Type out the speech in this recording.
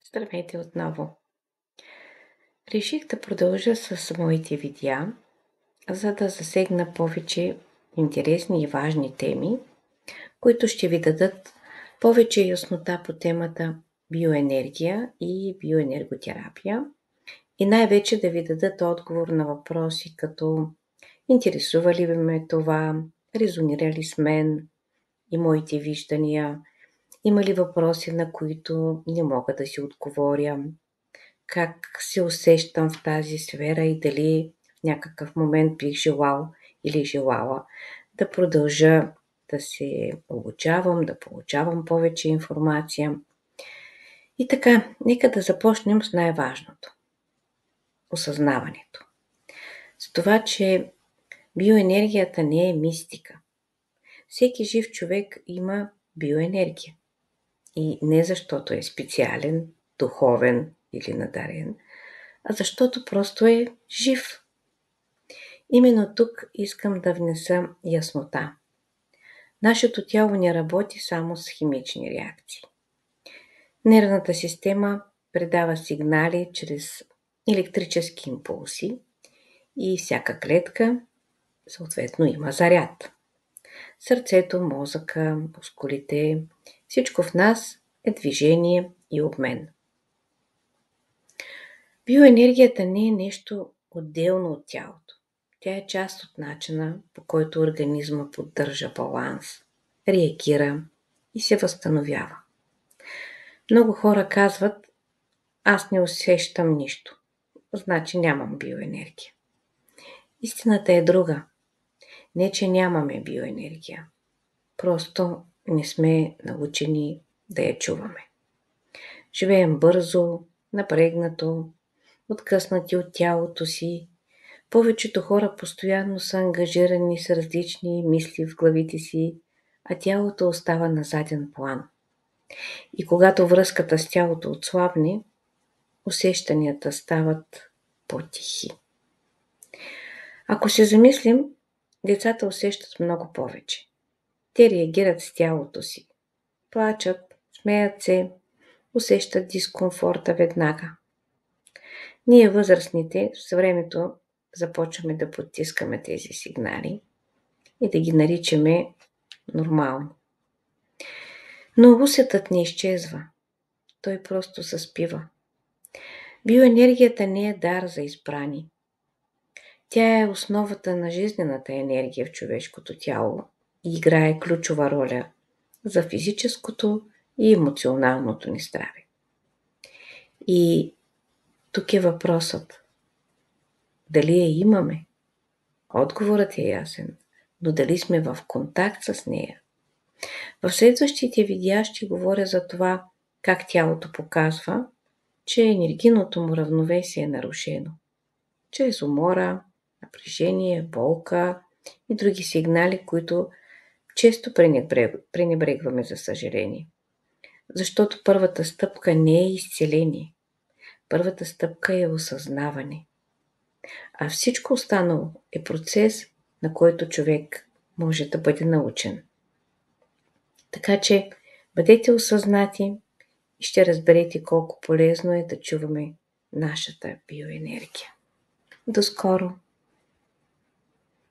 Здравейте отново! Реших да продължа с моите видеа, за да засегна повече интересни и важни теми, които ще ви дадат повече яснота по темата биоенергия и биоенерготерапия и най-вече да ви дадат отговор на въпроси като: интересува ли ме това, резонира ли с мен и моите виждания, има ли въпроси, на които не мога да си отговоря, как се усещам в тази сфера и дали в някакъв момент бих желал или желала да продължа да се обучавам, да получавам повече информация. И така, нека да започнем с най-важното – осъзнаването. С това, че биоенергията не е мистика. Всеки жив човек има биоенергия. И не защото е специален, духовен или надарен, а защото просто е жив. Именно тук искам да внеса яснота. Нашето тяло не работи само с химични реакции. Нервната система предава сигнали чрез електрически импулси и всяка клетка съответно има заряд. Сърцето, мозъка, мускулите, всичко в нас е движение и обмен. Биоенергията не е нещо отделно от тялото. Тя е част от начина, по който организма поддържа баланс, реагира и се възстановява. Много хора казват: аз не усещам нищо, значи нямам биоенергия. Истината е друга. Не, че нямаме биоенергия. Просто не сме научени да я чуваме. Живеем бързо, напрегнато, откъснати от тялото си. Повечето хора постоянно са ангажирани с различни мисли в главите си, а тялото остава на заден план. И когато връзката с тялото отслабне, усещанията стават по-тихи. Ако се замислим, децата усещат много повече. Те реагират с тялото си. Плачат, смеят се, усещат дискомфорта веднага. Ние възрастните с времето започваме да потискаме тези сигнали и да ги наричаме нормално. Но усетът не изчезва. Той просто се спива. Биоенергията не е дар за избрани. Тя е основата на жизнената енергия в човешкото тяло и играе ключова роля за физическото и емоционалното ни здраве. И тук е въпросът: дали я имаме? Отговорът е ясен, но дали сме в контакт с нея? В следващите видеа ще говоря за това как тялото показва, че енергийното му равновесие е нарушено. Чрез умора, напрежение, болка и други сигнали, които често пренебрегваме, за съжаление. Защото първата стъпка не е изцеление. Първата стъпка е осъзнаване. А всичко останало е процес, на който човек може да бъде научен. Така че бъдете осъзнати и ще разберете колко полезно е да чуваме нашата биоенергия. До скоро!